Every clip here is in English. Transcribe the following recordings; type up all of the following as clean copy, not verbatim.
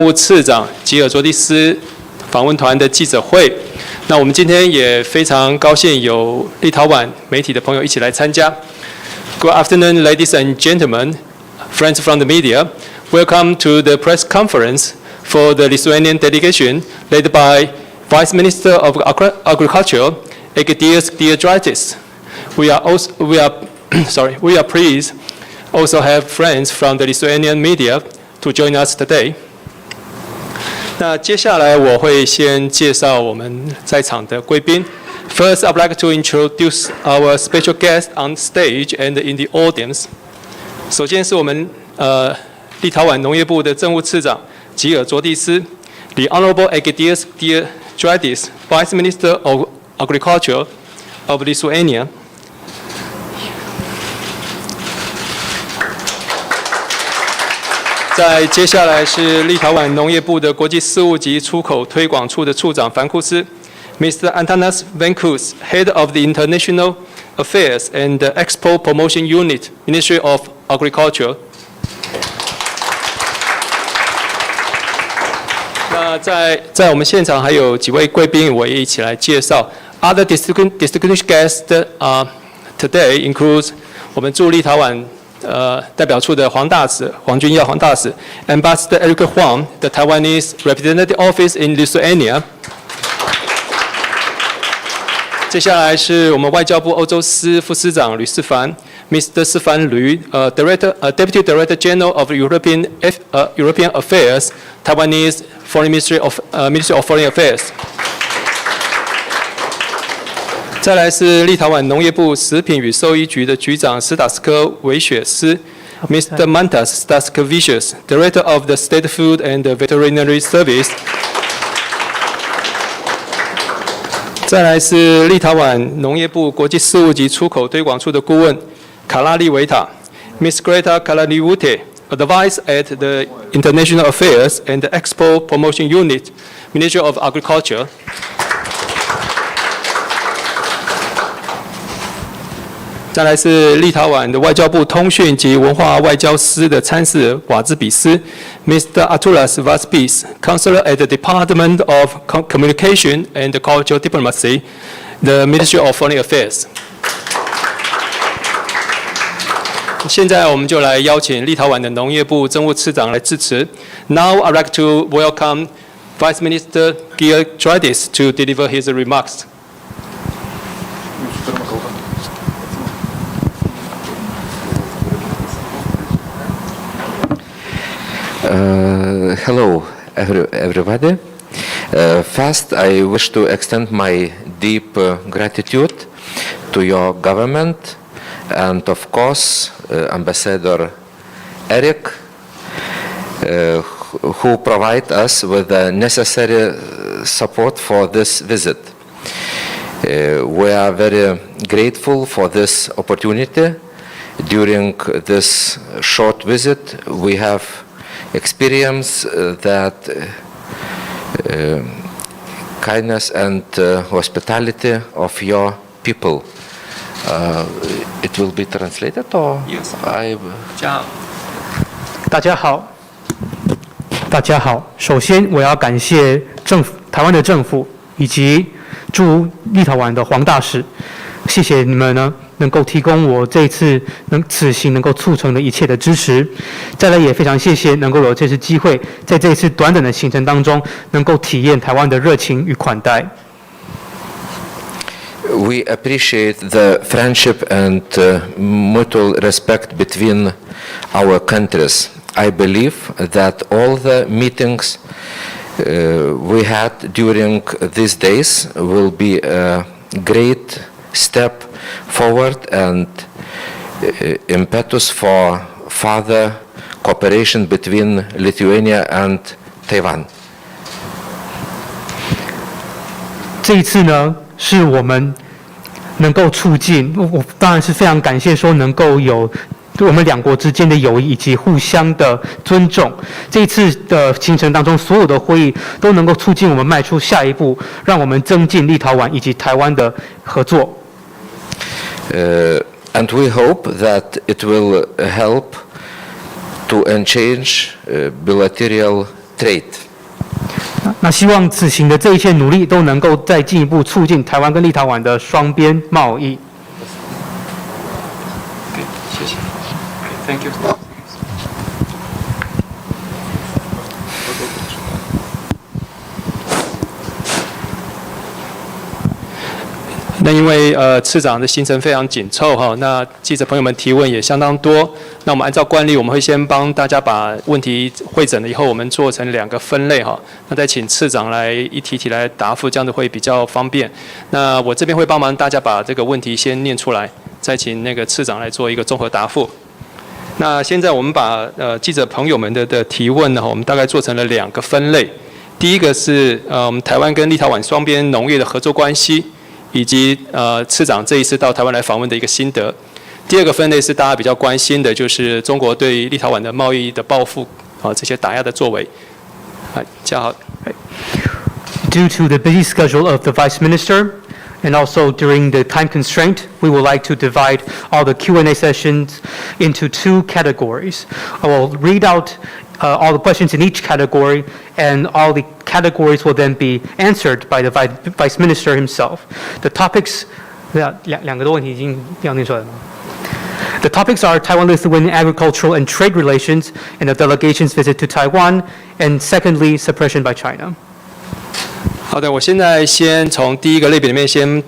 务次长吉尔卓帝斯访问团的记者会。那我们今天也非常高兴有立陶宛媒体的朋友一起来参加。Good afternoon, ladies and gentlemen, friends from the media. Welcome to the press conference for the Lithuanian delegation led by Vice Minister of Agriculture, Giedrimas Traitis. We are pleased also have friends from the Lithuanian media to join us today. 那接下来我会先介绍我们在场的贵宾。First, I'd like to introduce our special guest on stage and in the audience. 首先是我们立陶宛农业部的政务次长吉尔卓帝斯 ，The Honorable Giedrimas Traitis, Vice Minister of Agriculture of Lithuania. 在接下来是立陶宛农业部的国际事务及出口推广处的处长凡库斯 ，Mr. Antanas Venkus, Head of the International Affairs and Export Promotion Unit, Ministry of Agriculture. 那在我们现场还有几位贵宾，我也一起来介绍。Other distinguished guests today includes 我们驻立陶宛代表处的黄大使黄君耀黄大使 ，Ambassador Eric Huang, the Taiwanese Representative Office in Lithuania. 接下来是我们外交部欧洲司副司长吕世凡 ，Mr. 世凡吕，Deputy Director General of European Affairs, Taiwanese Ministry of Foreign Affairs. 再来是立陶宛农业部食品与兽医局的局长斯塔斯科维雪斯 ，Mr. Mantas Staskevicius, Director of the State Food and Veterinary Service. 再来是立陶宛农业部国际事务及出口推广处的顾问卡拉利维塔 ，Miss Greta Kalaliute, Advisor at the International Affairs and Export Promotion Unit, Ministry of Agriculture. 再来是立陶宛的外交部通讯及文化外交司的参事瓦兹比斯 ，Mr. Arturas Vaspis, Counselor at the Department of Communication and Cultural Diplomacy, the Ministry of Foreign Affairs. 现在我们就来邀请立陶宛的农业部政务次长来致辞。Now I'd like to welcome Vice Minister Giedrimas Traitis to deliver his remarks. Hello, everybody. First, I wish to extend my deep gratitude to your government and, of course, Ambassador Eric, who provide us with the necessary support for this visit. We are very grateful for this opportunity. During this short visit, we have experience that kindness and hospitality of your people. It will be translated or yes. 大家好，大家好。首先，我要感谢台湾的政府以及驻立陶宛的黄大使，谢谢你们呢。能够提供我这次此行能够促成的一切的支持，再来也非常谢谢能够有这次机会，在这一次短短的行程当中，能够体验台湾的热情与款待。We appreciate the friendship and mutual respect between our countries. I believe that all the meetings we had during these days will be a great step forward and impetus for further cooperation between Lithuania and Taiwan. 这一次呢，是我们能够促进，我当然是非常感谢说能够有我们两国之间的友谊以及互相的尊重。这一次的行程当中，所有的会议都能够促进我们迈出下一步，让我们增进立陶宛以及台湾的合作。And we hope that it will help to exchange bilateral trade. 那希望此行的这一切努力都能够再进一步促进台湾跟立陶宛的双边贸易。谢谢。Thank you. 那因为次长的行程非常紧凑哈，那记者朋友们提问也相当多。那我们按照惯例，我们会先帮大家把问题汇整了以后，我们做成2个分类哈。那再请次长来一题题来答复，这样子会比较方便。那我这边会帮忙大家把这个问题先念出来，再请那个次长来做一个综合答复。那现在我们把记者朋友们的提问呢，我们大概做成了2个分类。第一个是我们台湾跟立陶宛双边农业的合作关系。以及次长这一次到台湾来访问的一个心得。第2个分类是大家比较关心的，就是中国对立陶宛的贸易的报复这些打压的作为。嘉豪。Due to the busy schedule of the Vice Minister, and also during the time constraint, we would like to divide all the Q&A sessions into 2 categories. I will read out all the questions in each category, and all the categories will then be answered by the Vice Minister himself. The topics, 两个的问题已经要念出来了吗？ The topics are Taiwan-Lithuanian agricultural and trade relations, and the delegation's visit to Taiwan, and secondly, suppression by China. 好的，我现在先从第1个类别里面先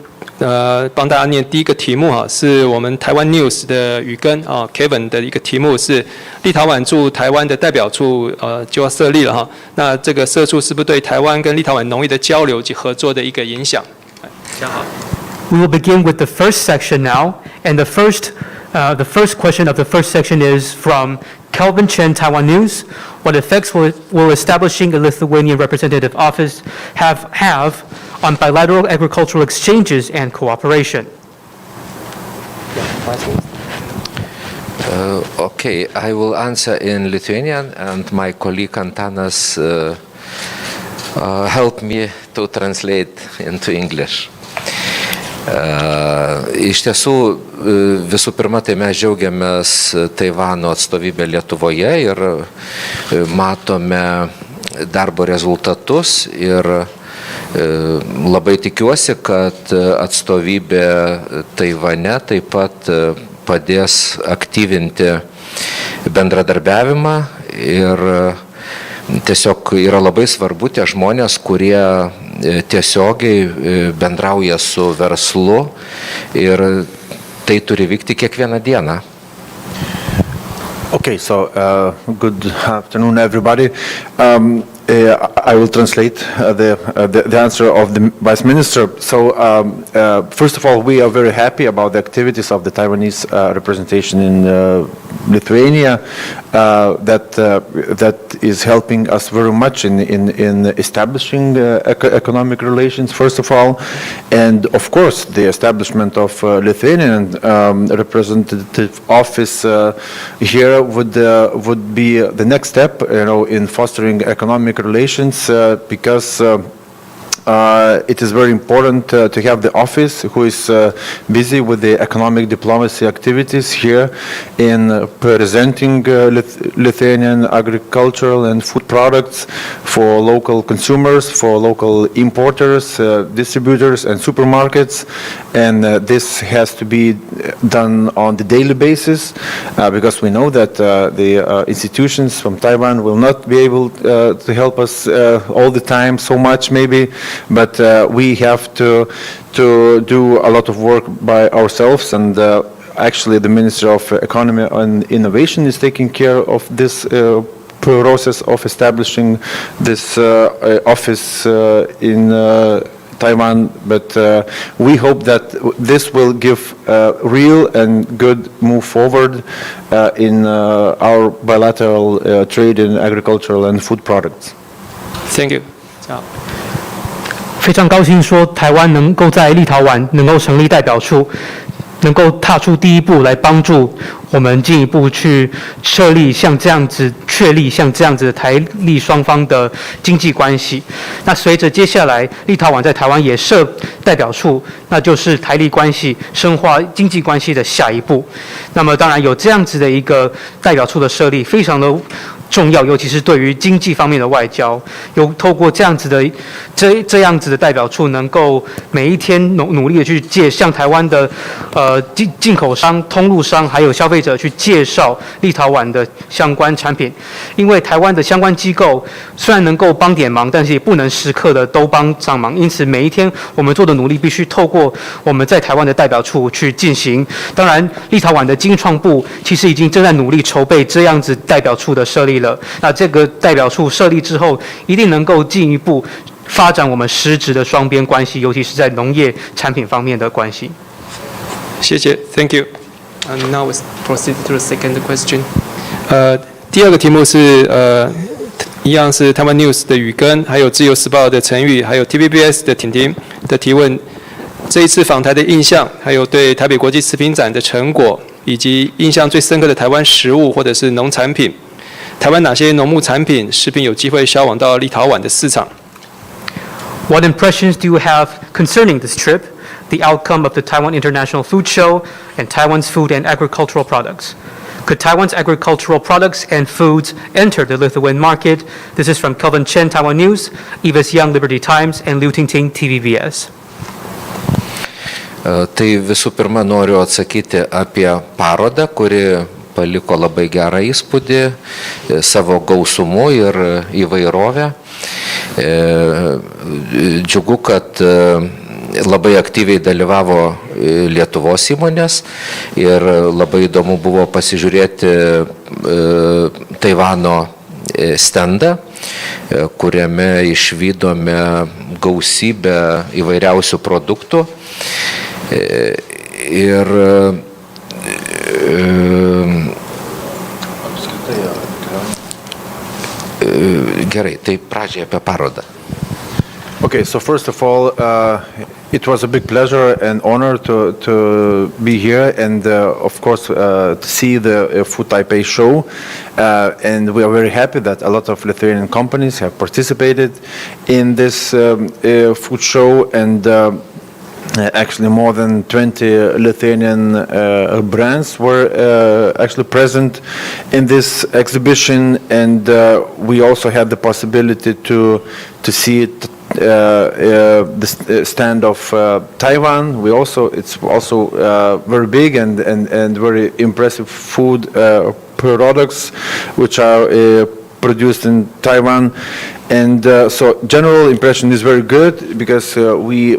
帮大家念第1个题目哈，是我们台湾 News 的雨根Kevin 的一个题目是立陶宛驻台湾的代表处就要设立了哈，那这个设处是不是对台湾跟立陶宛农业的交流及合作的一个影响？嘉豪。We will begin with the first section now, and the first question of the first section is from Kelvin Chen, Taiwan News. What effects will establishing a Lithuanian representative office have on bilateral agricultural exchanges and cooperation? Okay, I will answer in Lithuanian, and my colleague Antanas helped me to translate into English. Iš tiesų, visų pirma, tai mes džiaugiamės Taivano atstovybę Lietuvoje ir matome darbo rezultatus ir labai tikiuosi, kad atstovybė Taivane taip pat padės aktyvinti bendradarbiavimą ir tiesiog yra labai svarbu tie žmonės, kurie tiesiogiai bendrauja su verslu ir tai turi vykti kiekvieną dieną. Okay, so good afternoon, everybody. I will translate the answer of the Vice Minister. So, first of all, we are very happy about the activities of the Taiwanese representation in Lithuania. That is helping us very much in establishing economic relations, first of all, and of course the establishment of Lithuanian representative office here would be the next step, in fostering economic relations, because it is very important to have the office who is busy with the economic diplomacy activities here in presenting Lithuanian agricultural and food products for local consumers, for local importers, distributors and supermarkets, and this has to be done on the daily basis because we know that the institutions from Taiwan will not be able to help us all the time so much maybe, but we have to do a lot of work by ourselves, and actually the Ministry of Economy and Innovation is taking care of this process of establishing this office in Taiwan, but we hope that this will give real and good move forward in our bilateral trade in agricultural and food products. Thank you. 非常高兴说，台湾能够在立陶宛能够成立代表处，能够踏出第一步来帮助我们进一步去设立像这样子、确立像这样子的台立双方的经济关系。那随着接下来立陶宛在台湾也设代表处，那就是台立关系深化经济关系的下一步。那么当然有这样子的一个代表处的设立，非常的重要，尤其是对于经济方面的外交，透过这样子的代表处，能够每一天努力的向台湾的进口商、通路商还有消费者去介绍立陶宛的相关产品。因为台湾的相关机构虽然能够帮点忙，但是也不能时刻的都帮上忙，因此每一天我们做的努力必须透过我们在台湾的代表处去进行。当然，立陶宛的经创部其实已经正在努力筹备这样子代表处的设立了。那这个代表处设立之后，一定能够进一步发展我们实质的双边关系，尤其是在农业产品方面的关系。谢谢 ，Thank you. And now we proceed to the second question. 第二个题目是一样是台湾 News 的宇根，还有自由时报的陈宇，还有 TVBS 的婷婷的提问。这一次访台的印象，还有对台北国际食品展的成果，以及印象最深刻的台湾食物或者是农产品。台湾哪些农牧产品、食品有机会销往到立陶宛的市场 What impressions do you have concerning this trip, the outcome of the Taiwan International Food Show, and Taiwan's food and agricultural products? Could Taiwan's agricultural products and foods enter the Lithuanian market? This is from Kelvin Chen, Taiwan News, Eva's Young Liberty Times, and Liu Tingting, TVBS. Tai visų pirma noriu atsakyti apie parodą, kuri paliko labai gerą įspūdį savo gausumu ir įvairovę. Džiugu, kad labai aktyviai dalyvavo Lietuvos įmonės ir labai įdomu buvo pasižiūrėti Taivano stendą, kuriame išvydome gausybę įvairiausių produktų. Ir gerai, tai pradžiai apie parodą. Okay, so first of all, it was a big pleasure and honor to be here and, of course, to see the Food Taipei show. And we are very happy that a lot of Lithuanian companies have participated in this food show, and actually more than 20 Lithuanian brands were actually present in this exhibition, and we also had the possibility to see it. The stand of Taiwan. It's also very big and very impressive food products which are produced in Taiwan, and so general impression is very good because we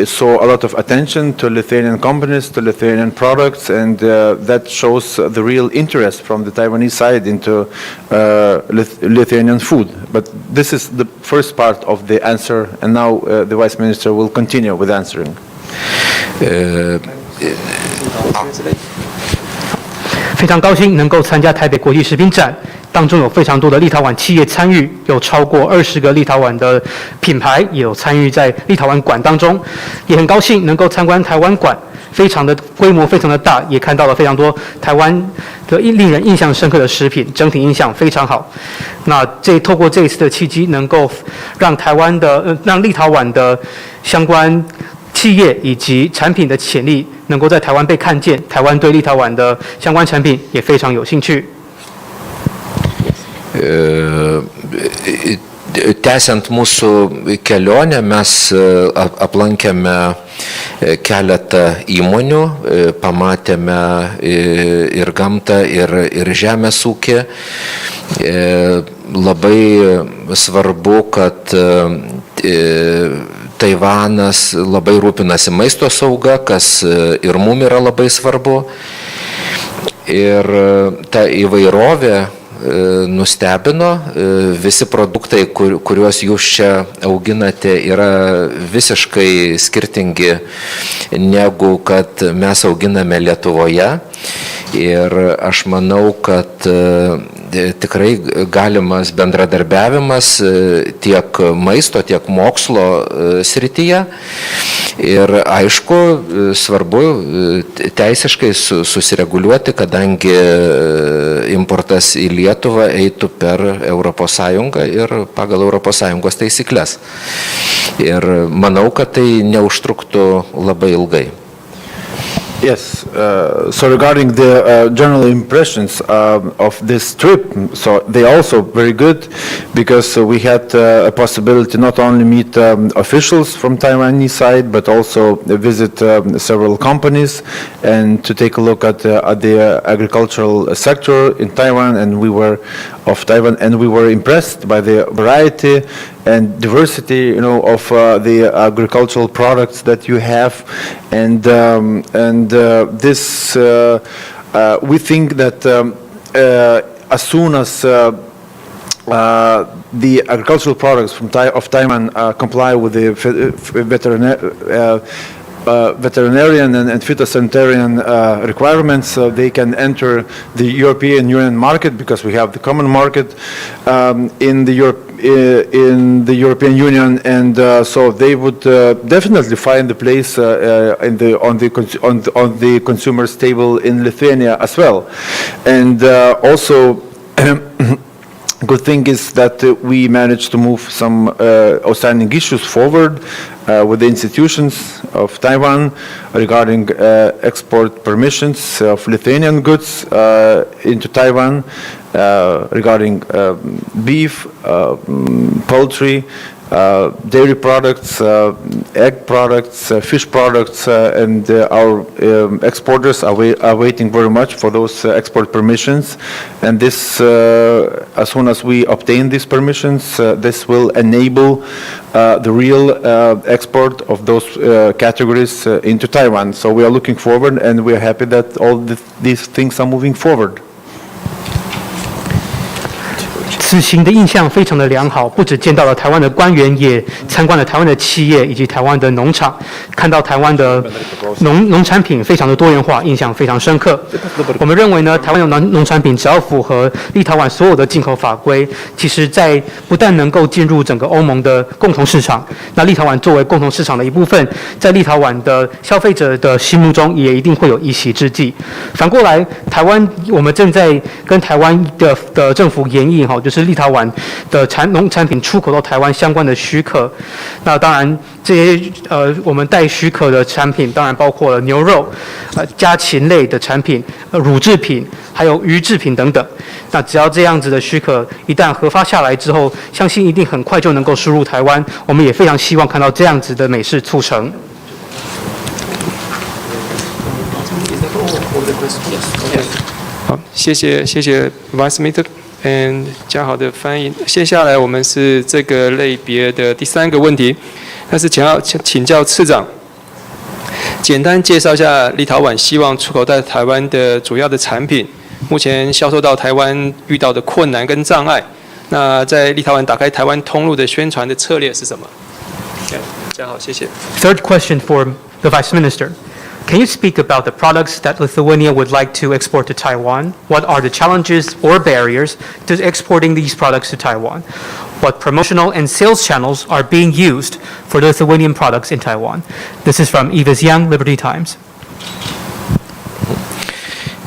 saw a lot of attention to Lithuanian companies, to Lithuanian products, and that shows the real interest from the Taiwanese side into Lithuanian food. But this is the first part of the answer, and now the Vice Minister will continue with answering. 非常高兴能够参加台北国际食品展，当中有非常多的立陶宛企业参与，有超过20个立陶宛的品牌也有参与在立陶宛馆当中，也很高兴能够参观台湾馆，非常的规模非常的大，也看到了非常多台湾的令人印象深刻的食品，整体印象非常好。那透过这一次的契机，能够让立陶宛的相关企业以及产品的潜力能够在台湾被看见，台湾对立陶宛的相关产品也非常有兴趣。Tęsiant mūsų kelionę, mes aplankėme keletą įmonių, pamatėme ir gamtą, ir žemės ūkį. Labai svarbu, kad Taivanas labai rūpinasi maisto sauga, kas ir mum yra labai svarbu. Ir ta įvairovė nustebino, visi produktai, kuriuos jūs čia auginate, yra visiškai skirtingi negu kad mes auginame Lietuvoje. Ir aš manau, kad tikrai galimas bendradarbiavimas tiek maisto, tiek mokslo srityje. Ir aišku, svarbu teisiškai susireguliuoti, kadangi importas į Lietuvą eitų per ES ir pagal ES taisyklės. Ir manau, kad tai neužtruktų labai ilgai. Yes. So regarding the general impressions of this trip, so they also very good because we had a possibility not only meet officials from Taiwanese side, but also visit several companies and to take a look at the agricultural sector in Taiwan, and we were impressed by the variety and diversity, you know, of the agricultural products that you have, and this we think that as soon as the agricultural products of Taiwan comply with the veterinarian and phytosanitarian requirements, they can enter the European Union market, because we have the common market in the European Union, and so they would definitely find a place on the consumer's table in Lithuania as well. And also good thing is that we managed to move some outstanding issues forward with the institutions of Taiwan regarding export permissions of Lithuanian goods into Taiwan, regarding beef, poultry, dairy products, egg products, fish products, and our exporters are waiting very much for those export permissions. And this, as soon as we obtain these permissions, this will enable the real export of those categories into Taiwan. So we are looking forward, and we are happy that all these things are moving forward. 此行的印象非常的良好，不只见到了台湾的官员，也参观了台湾的企业以及台湾的农场，看到台湾的农产品非常的多元化，印象非常深刻。我们认为呢，台湾的农产品只要符合立陶宛所有的进口法规，其实在不但能够进入整个欧盟的共同市场，那立陶宛作为共同市场的一部分，在立陶宛的消费者的心目中也一定会有一席之地。反过来，台湾我们正在跟台湾的政府研议就是立陶宛的农产品出口到台湾相关的许可。那当然，这些我们待许可的产品，当然包括了牛肉、家禽类的产品、乳制品，还有鱼制品等等。那只要这样子的许可一旦核发下来之后，相信一定很快就能够输入台湾。我们也非常希望看到这样子的美事促成。好，谢谢 Vice Minister and 嘉豪的翻译。接下来我们是这个类别的第3个问题，那是请教次长，简单介绍一下立陶宛希望出口到台湾的主要的产品，目前销售到台湾遇到的困难跟障碍。那在立陶宛打开台湾通路的宣传的策略是什么？嘉豪，谢谢。Third question for the Vice Minister. Can you speak about the products that Lithuania would like to export to Taiwan? What are the challenges or barriers to exporting these products to Taiwan? What promotional and sales channels are being used for the Lithuanian products in Taiwan? This is from Yves Young, Liberty Times.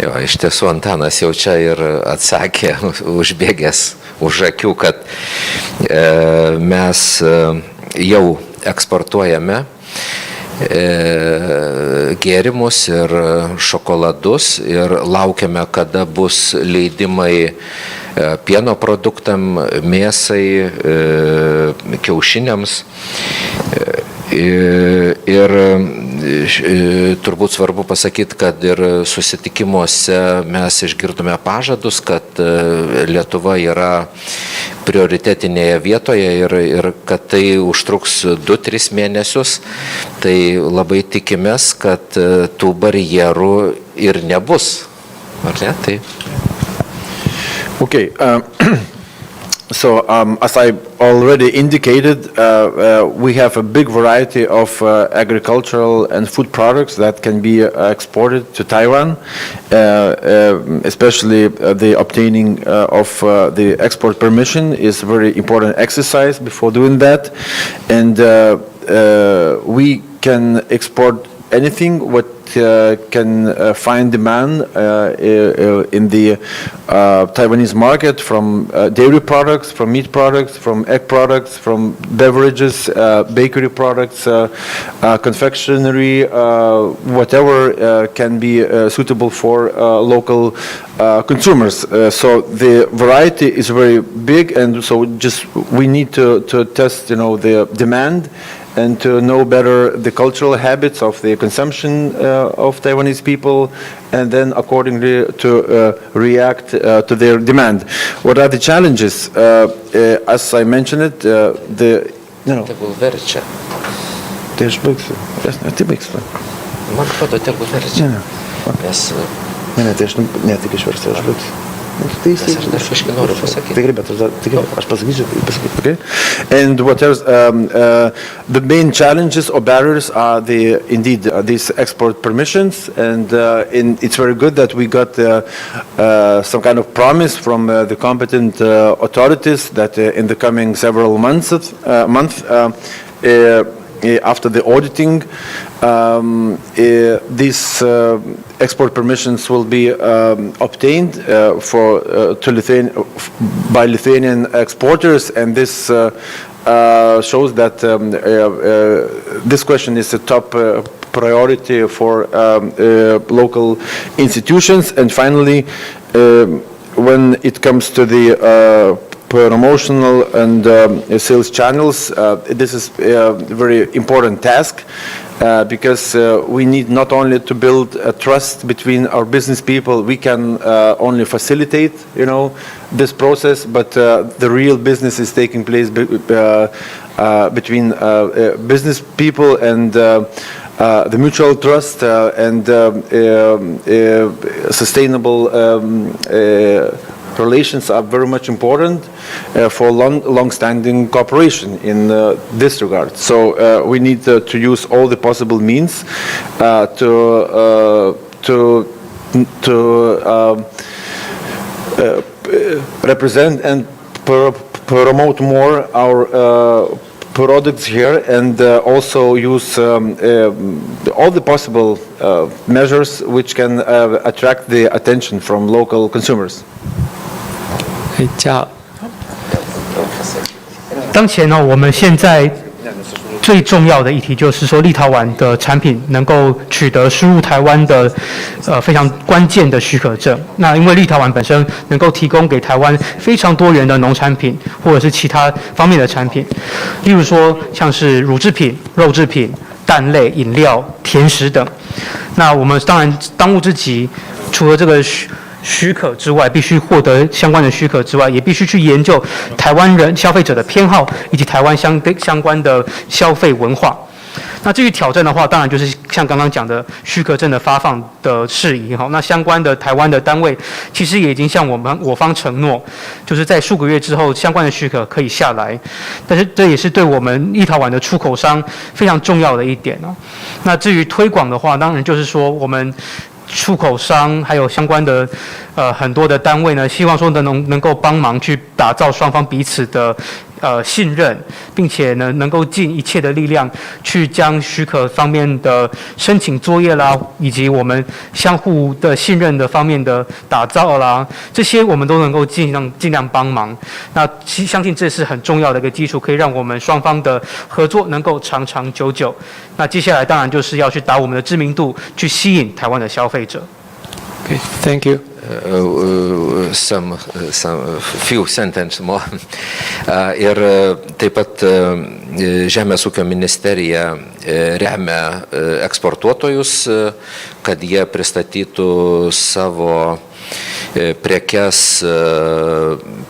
Jo, iš tiesų Antanas jau čia ir atsakė, užbėgęs už akių, kad mes jau eksportuojame gėrimus ir šokoladus ir laukiame, kada bus leidimai pieno produktam, mėsai, kiaušiniams. Ir turbūt svarbu pasakyti, kad ir susitikimuose mes išgirdome pažadus, kad Lietuva yra prioritetinėje vietoje ir kad tai užtruks 2-3 mėnesius. Tai labai tikimės, kad tų barjerų ir nebus. Ar ne? Tai. Okay. So, as I already indicated, we have a big variety of agricultural and food products that can be exported to Taiwan, especially the obtaining of the export permission is a very important exercise before doing that. And we can export anything what can find demand in the Taiwanese market, from dairy products, from meat products, from egg products, from beverages, bakery products, confectionery, whatever can be suitable for local consumers. So the variety is very big, and so we need to test, the demand and to know better the cultural habits of the consumption of Taiwanese people, and then accordingly to react to their demand. What are the challenges? As I mentioned it, Tegul verčia. Tai aš baigsiu. Tai baigsiu. Man atrodo, tegul verčia. Nes... Ne, tai aš tik išversiu, aš baigsiu. Aš dar kažkai noriu pasakyti. Tikrai, bet aš pasakysiu. Okay? And what else? The main challenges or barriers are indeed these export permissions, and it's very good that we got some kind of promise from the competent authorities that in the coming several months, after the auditing, these export permissions will be obtained by Lithuanian exporters, and this shows that this question is a top priority for local institutions. And finally, when it comes to the promotional and sales channels, this is a very important task because we need not only to build a trust between our business people, we can only facilitate, this process, but the real business is taking place between business people, and the mutual trust and sustainable relations are very much important for long-standing cooperation in this regard. So we need to use all the possible means to represent and promote more our products here, and also use all the possible measures which can attract the attention from local consumers. 嘉豪，当前呢，我们现在最重要的议题就是说，立陶宛的产品能够取得输入台湾的非常关键的许可证。那因为立陶宛本身能够提供给台湾非常多元的农产品，或者是其他方面的产品，例如说像是乳制品、肉制品、蛋类、饮料、甜食等。那我们当然当务之急，除了这个许可之外，必须获得相关的许可之外，也必须去研究台湾人消费者的偏好，以及台湾相关的消费文化。那至于挑战的话，当然就是像刚刚讲的许可证的发放的事宜哈。那相关的台湾的单位其实也已经向我方承诺，就是在数个月之后，相关的许可可以下来。但是这也是对我们立陶宛的出口商非常重要的一点哦。那至于推广的话，当然就是说我们出口商还有相关的很多的单位呢，希望说能够帮忙去打造双方彼此的信任，并且呢能够尽一切的力量去将许可方面的申请作业啦，以及我们相互的信任的方面的打造啦，这些我们都能够尽量帮忙。那相信这是很重要的一个基础，可以让我们双方的合作能够长长久久。那接下来当然就是要去打我们的知名度，去吸引台湾的消费者。Okay, thank you. Some few sentences more. Ir taip pat Žemės ūkio ministerija remia eksportuotojus, kad jie pristatytų savo prekes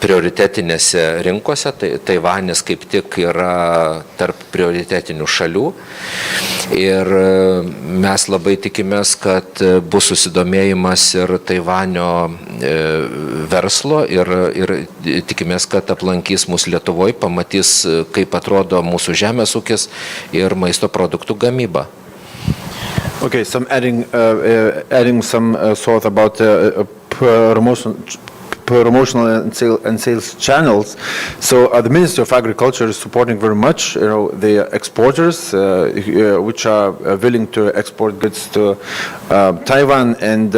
prioritetinėse rinkose. Taivanis kaip tik yra tarp prioritetinių šalių. Ir mes labai tikimės, kad bus susidomėjimas ir Taivanio verslo ir tikimės, kad aplankys mūsų Lietuvoje, pamatys, kaip atrodo mūsų žemės ūkis ir maisto produktų gamyba. Okay, so I'm adding some thought about promotional and sales channels. So the Ministry of Agriculture is supporting very much, the exporters which are willing to export goods to Taiwan, and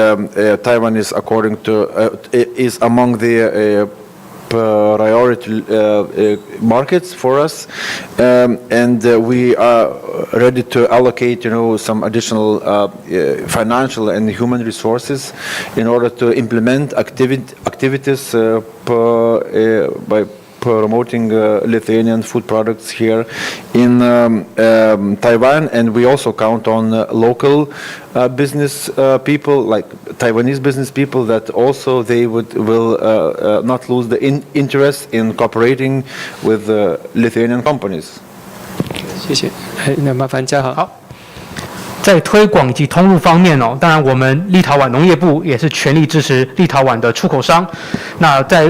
Taiwan is is among the priority markets for us, and we are ready to allocate, some additional financial and human resources in order to implement activities by promoting Lithuanian food products here in Taiwan, and we also count on local business people, like Taiwanese business people, that also they will not lose the interest in cooperating with Lithuanian companies. 谢谢。那麻烦嘉豪。好。在推广以及通路方面当然我们立陶宛农业部也是全力支持立陶宛的出口商。那在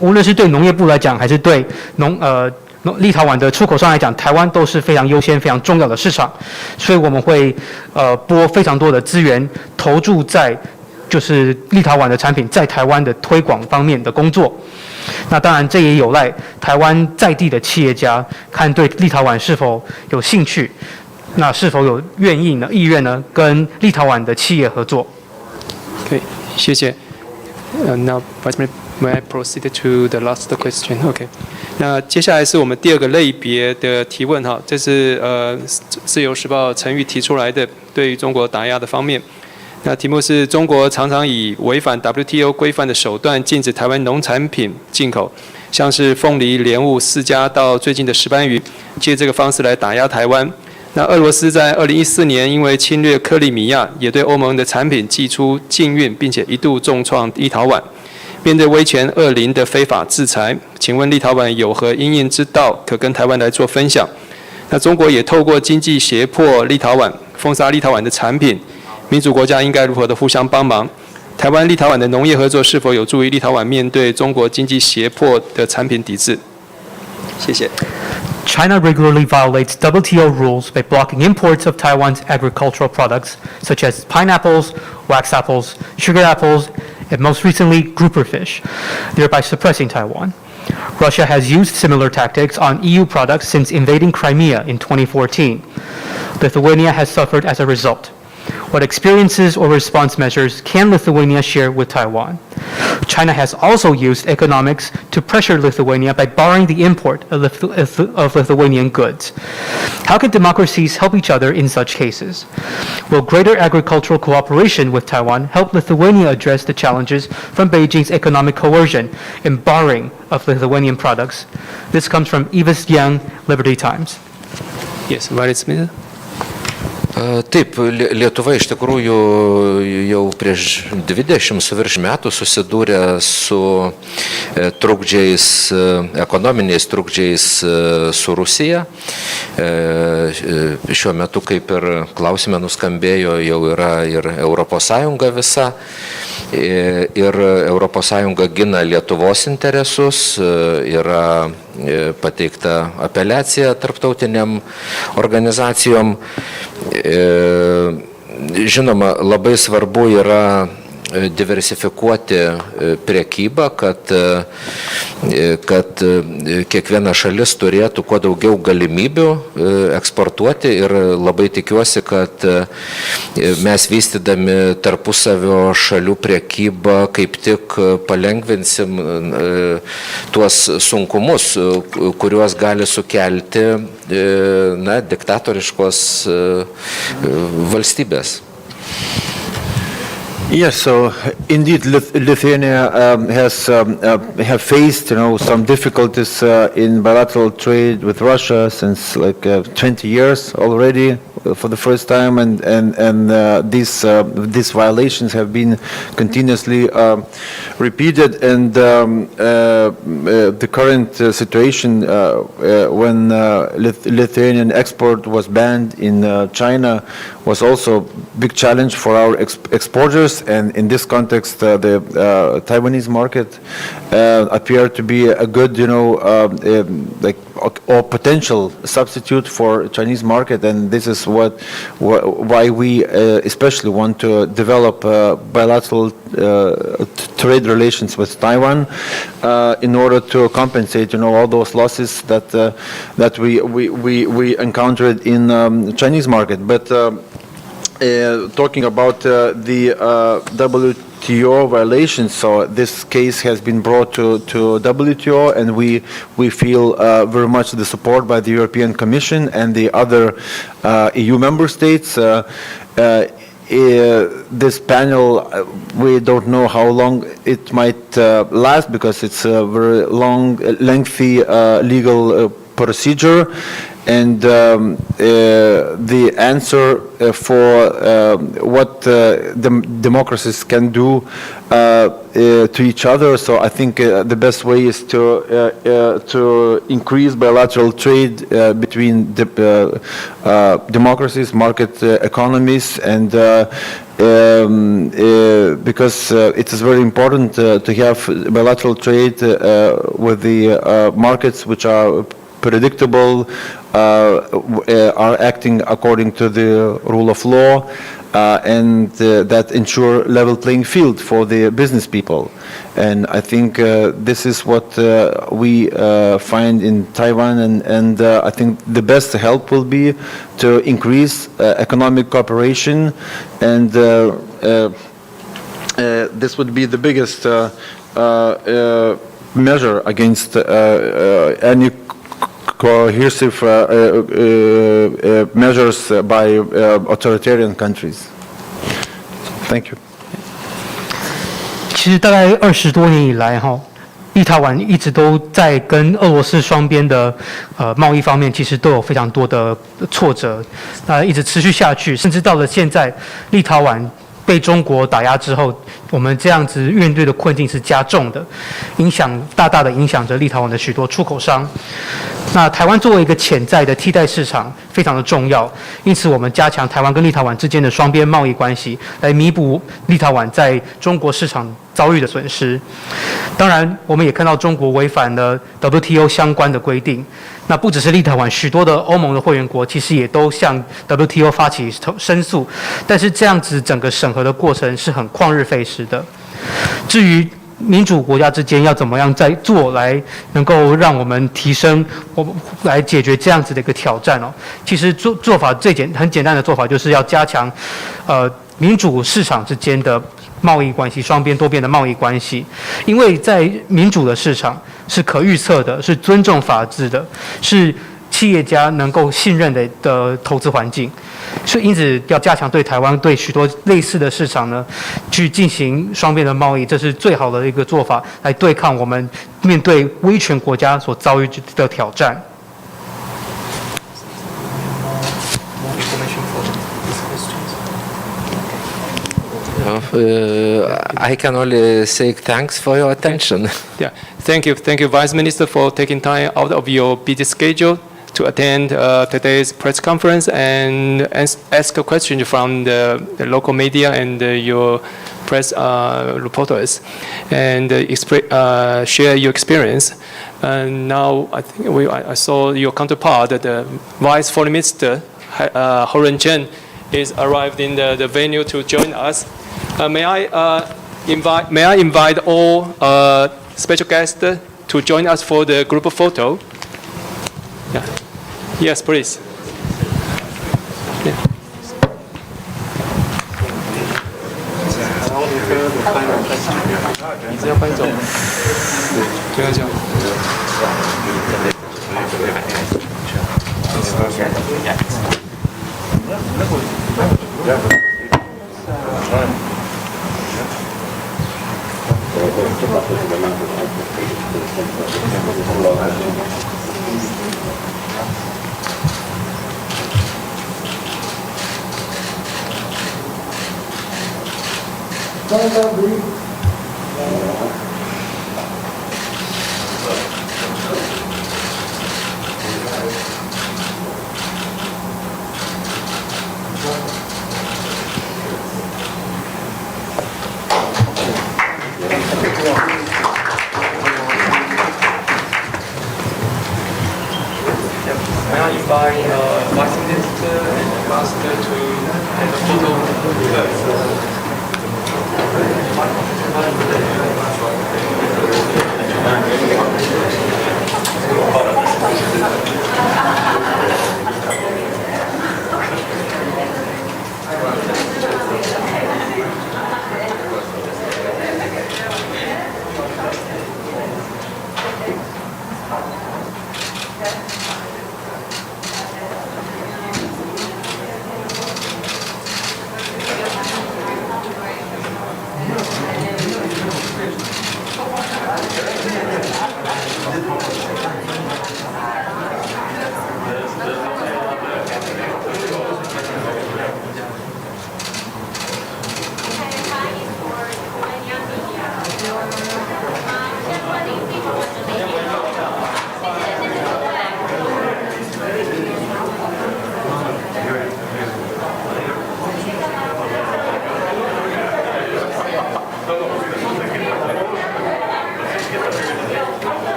无论是对农业部来讲，还是对立陶宛的出口商来讲，台湾都是非常优先、非常重要的市场，所以我们会拨非常多的资源投注在就是立陶宛的产品在台湾的推广方面的工作。那当然，这也有赖台湾在地的企业家看对立陶宛是否有兴趣。那是否有意愿呢？跟立陶宛的企业合作？可以，谢谢。Now, Vice President, may I proceed to the last question? OK. 那接下来是我们第二个类别的提问哈，这是自由时报陈玉提出来的，对于中国打压的方面。那题目是中国常常以违反 WTO 规范的手段禁止台湾农产品进口，像是凤梨、莲雾、释迦到最近的石斑鱼，借这个方式来打压台湾。那俄罗斯在2014年因为侵略克里米亚，也对欧盟的产品寄出禁运，并且一度重创立陶宛。面对威权恶邻的非法制裁，请问立陶宛有何因应之道可跟台湾来做分享？那中国也透过经济胁迫立陶宛，封杀立陶宛的产品，民主国家应该如何的互相帮忙？台湾立陶宛的农业合作是否有助于立陶宛面对中国经济胁迫的产品抵制？谢谢。China regularly violates WTO rules by blocking imports of Taiwan's agricultural products, such as pineapples, wax apples, sugar apples, and most recently, grouper fish, thereby suppressing Taiwan. Russia has used similar tactics on EU products since invading Crimea in 2014. Lithuania has suffered as a result. What experiences or response measures can Lithuania share with Taiwan? China has also used economics to pressure Lithuania by barring the import of Lithuanian goods. How can democracies help each other in such cases? Will greater agricultural cooperation with Taiwan help Lithuania address the challenges from Beijing's economic coercion and barring of Lithuanian products? This comes from Evis Yang, Liberty Times. Yes, Vice President. Taip, Lietuva iš tikrųjų jau prieš 20 su virš metų susidūrė su trukdžiais, ekonominiais trukdžiais su Rusija. Šiuo metu, kaip ir klausime nuskambėjo, jau yra ir Europos Sąjunga visa. Ir Europos Sąjunga gina Lietuvos interesus, yra pateikta apeliacija tarptautiniam organizacijom. Žinoma, labai svarbu yra diversifikuoti priekybą, kad kiekviena šalis turėtų kuo daugiau galimybių eksportuoti, ir labai tikiuosi, kad mes vystydami tarpusavio šalių priekybą kaip tik palengvinsim tuos sunkumus, kuriuos gali sukelti diktatoriškos valstybės. Yes, so indeed, Lithuania have faced, some difficulties in bilateral trade with Russia since 20 years already for the first time, and these violations have been continuously repeated, and the current situation when Lithuanian export was banned in China was also a big challenge for our exporters. And in this context, the Taiwanese market appeared to be a good, or potential substitute for Chinese market. And this is why we especially want to develop bilateral trade relations with Taiwan in order to compensate, all those losses that we encountered in Chinese market. But talking about the WTO violations, so this case has been brought to WTO, and we feel very much the support by the European Commission and the other EU member states. This panel, we don't know how long it might last, because it's a very lengthy legal procedure. And the answer for what democracies can do to each other. So I think the best way is to increase bilateral trade between democracies, market economies, and because it is very important to have bilateral trade with the markets which are predictable, are acting according to the rule of law, and that ensure level playing field for the business people. And I think this is what we find in Taiwan, and I think the best help will be to increase economic cooperation, and this would be the biggest measure against any coercive measures by authoritarian countries. Thank you. 其实大概20多年以来，立陶宛一直都在跟俄罗斯双边的贸易方面，其实都有非常多的挫折，一直持续下去，甚至到了现在，立陶宛被中国打压之后，我们这样子面对的困境是加重的，大大的影响着立陶宛的许多出口商。那台湾作为一个潜在的替代市场，非常的重要，因此我们加强台湾跟立陶宛之间的双边贸易关系，来弥补立陶宛在中国市场遭遇的损失。当然，我们也看到中国违反了 WTO 相关的规定。那不只是立陶宛，许多的欧盟的会员国其实也都向 WTO 发起申诉，但是这样子整个审核的过程是很旷日费时的。至于民主国家之间要怎么样在做来能够让我们提升，来解决这样子的一个挑战哦，其实做法很简单的做法就是要加强民主市场之间的贸易关系，双边多边的贸易关系，因为在民主的市场是可预测的，是尊重法治的，是企业家能够信任的投资环境，所以因此要加强对台湾对许多类似的市场呢，去进行双边的贸易，这是最好的一个做法，来对抗我们面对威权国家所遭遇的挑战。I can only say thanks for your attention. Yeah, thank you, Vice Minister, for taking time out of your busy schedule to attend today's press conference and ask a question from the local media and your press reporters, and share your experience. And now I think I saw your counterpart, the Vice Foreign Minister Ho Ren-chen, is arrived in the venue to join us. May I invite all special guests to join us for the group photo? Yeah. Yes, please. Yeah. May I invite Vice Minister and Ambassador to take a photo?